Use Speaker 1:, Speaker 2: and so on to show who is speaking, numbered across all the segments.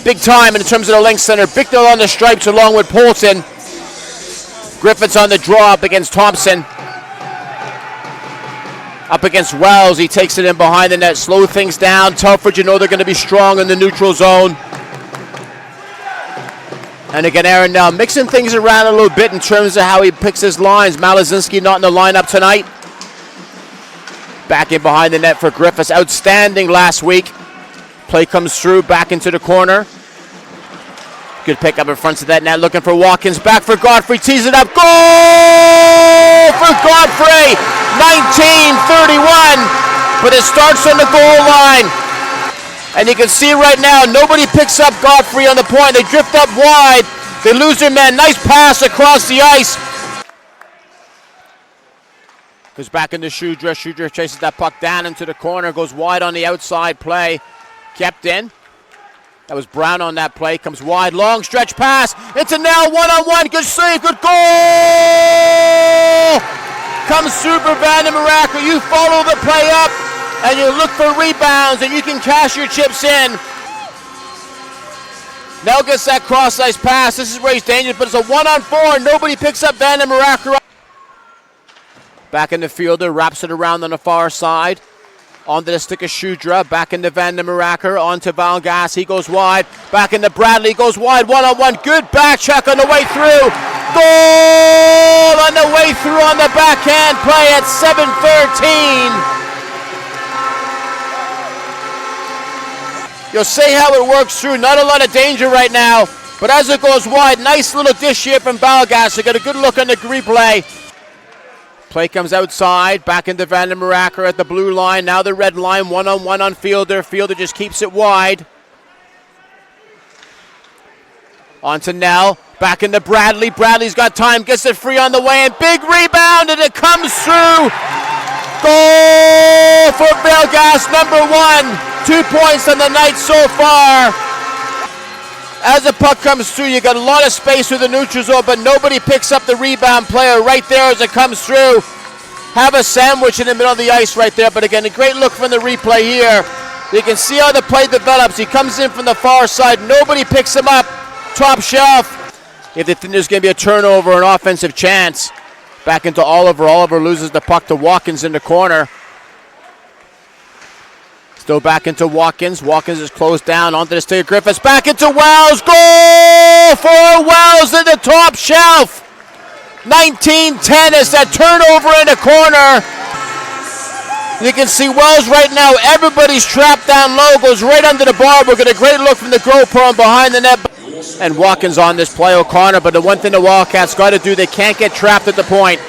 Speaker 1: big time in terms of the length center. Bicknell on the stripes along with Polson. Griffiths on the draw up against Thompson. Up against Wells, he takes it in behind the net, slow things down. Telford, you know they're going to be strong in the neutral zone. And again, Aaron now mixing things around a little bit in terms of how he picks his lines. Malazinski not in the lineup tonight. Back in behind the net for Griffiths. Outstanding last week. Play comes through, back into the corner. Good pick up in front of that net, looking for Watkins. Back for Godfrey, tees it up. Goal for Godfrey! 19-31, but it starts on the goal line. And you can see right now, nobody picks up Godfrey on the point. They drift up wide. They lose their man. Nice pass across the ice. Goes back into Shudra. Shudra chases that puck down into the corner. Goes wide on the outside play. Kept in. That was Brown on that play. Comes wide. Long stretch pass. Into Nell. One-on-one. Good save. Good goal! Comes through for Vanden Maracker. You follow the play up. And you look for rebounds, and you can cash your chips in. Nell gets that cross-ice pass. This is where he's dangerous, but it's a 1-on-4. Nobody picks up Vanden Maracker. Back in the fielder, wraps it around on the far side. Onto the stick of Shudra. Back into Vanden Maracker. Onto Valgas. He goes wide. Back into Bradley. Goes wide. One-on-one. Good back check on the way through. Goal on the way through on the backhand play at 7:13. You'll see how it works through. Not a lot of danger right now, but as it goes wide, nice little dish here from Valgas. They got a good look on the replay. Play comes outside, back into Vanden Maracker at the blue line. Now the red line, one-on-one on Fielder. Fielder just keeps it wide. On to Nell, back into Bradley. Bradley's got time, gets it free on the way, and big rebound, and it comes through. Goal for Valgas, number 1. 2 points on the night so far. As the puck comes through, you got a lot of space with the neutral zone, but nobody picks up the rebound player right there as it comes through. Have a sandwich in the middle of the ice right there, but again, a great look from the replay here. You can see how the play develops. He comes in from the far side. Nobody picks him up. Top shelf. If they think there's going to be a turnover, an offensive chance. Back into Oliver. Oliver loses the puck to Watkins in the corner. Still back into Watkins. Watkins is closed down onto the stick of Griffiths. Back into Wells. Goal for Wells at the top shelf. 19-10 is that turnover in the corner. You can see Wells right now. Everybody's trapped down low. Goes right under the bar. We'll get a great look from the GoPro behind the net. And Watkins on this play, O'Connor. But the one thing the Wildcats got to do, they can't get trapped at the point.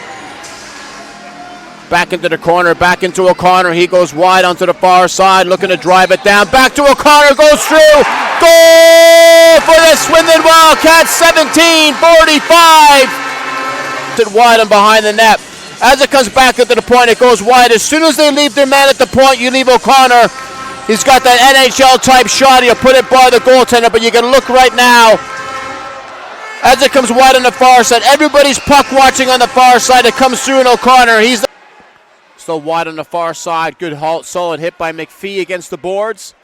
Speaker 1: Back into the corner, back into O'Connor. He goes wide onto the far side, looking to drive it down. Back to O'Connor, goes through. Goal for the Swindon Wildcats, 17-45. It wide and behind the net. As it comes back into the point, it goes wide. As soon as they leave their man at the point, you leave O'Connor. He's got that NHL-type shot. He'll put it by the goaltender, but you can look right now. As it comes wide on the far side, everybody's puck watching on the far side. It comes through in O'Connor. He's still wide on the far side. Good halt, solid hit by McPhee against the boards.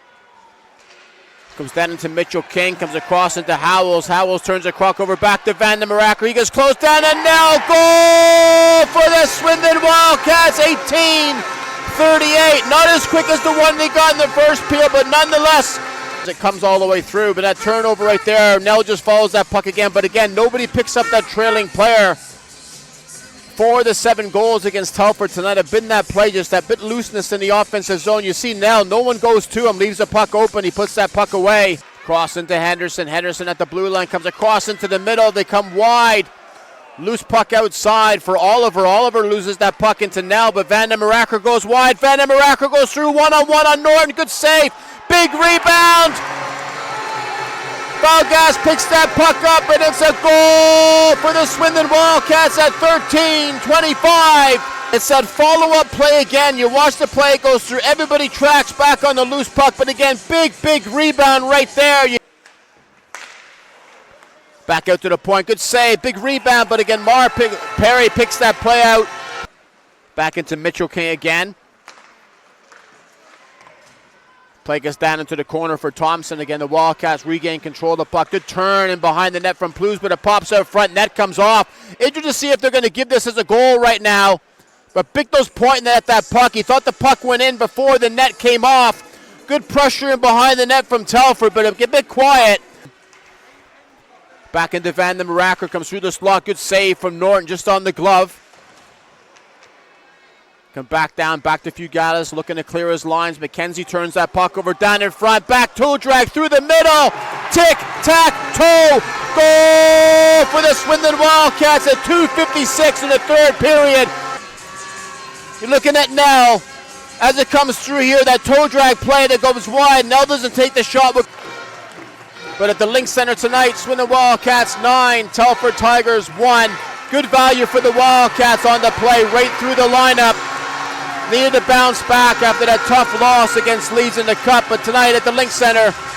Speaker 1: Comes down into Mitchell King, comes across into Howells. Howells turns the crock over back to Vanden Maracker. He gets close down, and now goal for the Swindon Wildcats, 18-38. Not as quick as the one they got in the first peel, but nonetheless, it comes all the way through. But that turnover right there, Nell just follows that puck again. But again, nobody picks up that trailing player. 4 of the 7 goals against Telford tonight have been that play, just that bit looseness in the offensive zone. You see Nell, no one goes to him, leaves the puck open, he puts that puck away. Cross into Henderson. Henderson at the blue line comes across into the middle. They come wide. Loose puck outside for Oliver. Oliver loses that puck into Nell, but Vanden Maracker goes wide. Vanden Maracker goes through one-on-one on Norton. Good save. Big rebound. Valgas picks that puck up, and it's a goal for the Swindon Wildcats at 13-25. It's that follow-up play again. You watch the play, it goes through. Everybody tracks back on the loose puck, but again, big rebound right there. Back out to the point. Good save. Big rebound, but again, Perry picks that play out. Back into Mitchell King again. Play gets down into the corner for Thompson. Again, the Wildcats regain control of the puck. Good turn and behind the net from Plews, but it pops out front. Net comes off. Interested to see if they're going to give this as a goal right now. But Bicknell's pointing at that puck. He thought the puck went in before the net came off. Good pressure in behind the net from Telford, but a bit quiet. Back into Van den Maracker, comes through the slot. Good save from Norton just on the glove. Come back down, back to Fugalis, looking to clear his lines. McKenzie turns that puck over down in front. Back toe drag through the middle. Tic-tac-toe. Goal for the Swindon Wildcats at 2:56 in the third period. You're looking at Nell as it comes through here. That toe drag play that goes wide. Nell doesn't take the shot. But at the Link Center tonight, Swindon Wildcats 9, Telford Tigers 1. Good value for the Wildcats on the play right through the lineup. Needed to bounce back after that tough loss against Leeds in the Cup, but tonight at the Link Center,